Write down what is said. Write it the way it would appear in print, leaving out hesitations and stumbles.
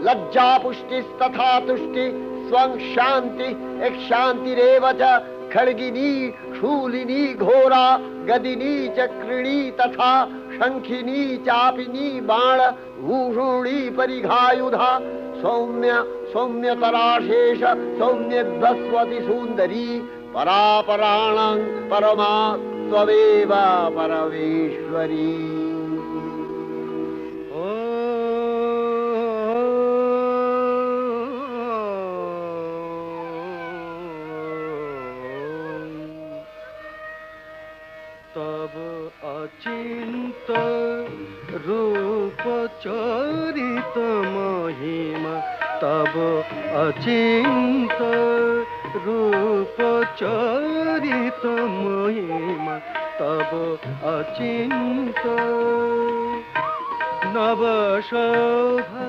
लज्जा पुष्टिस्तथा तुष्टि स्वं शांति एक शांतिरेव च खड्गिनी शूलिनी घोरा गदिनी चक्रिणी तथा शंखिनी चापिनी बाण भूषुणी परिघायुधा सौम्य सौम्यतराशेष सौम्यध्वस्वति सुंदरी परापराणं परमा त्वमेव परमेश्वरी। तब अचिंत रूप चरित महिमा तब अचिंत रूप चरित महिमा तब अचिंत नव शोभा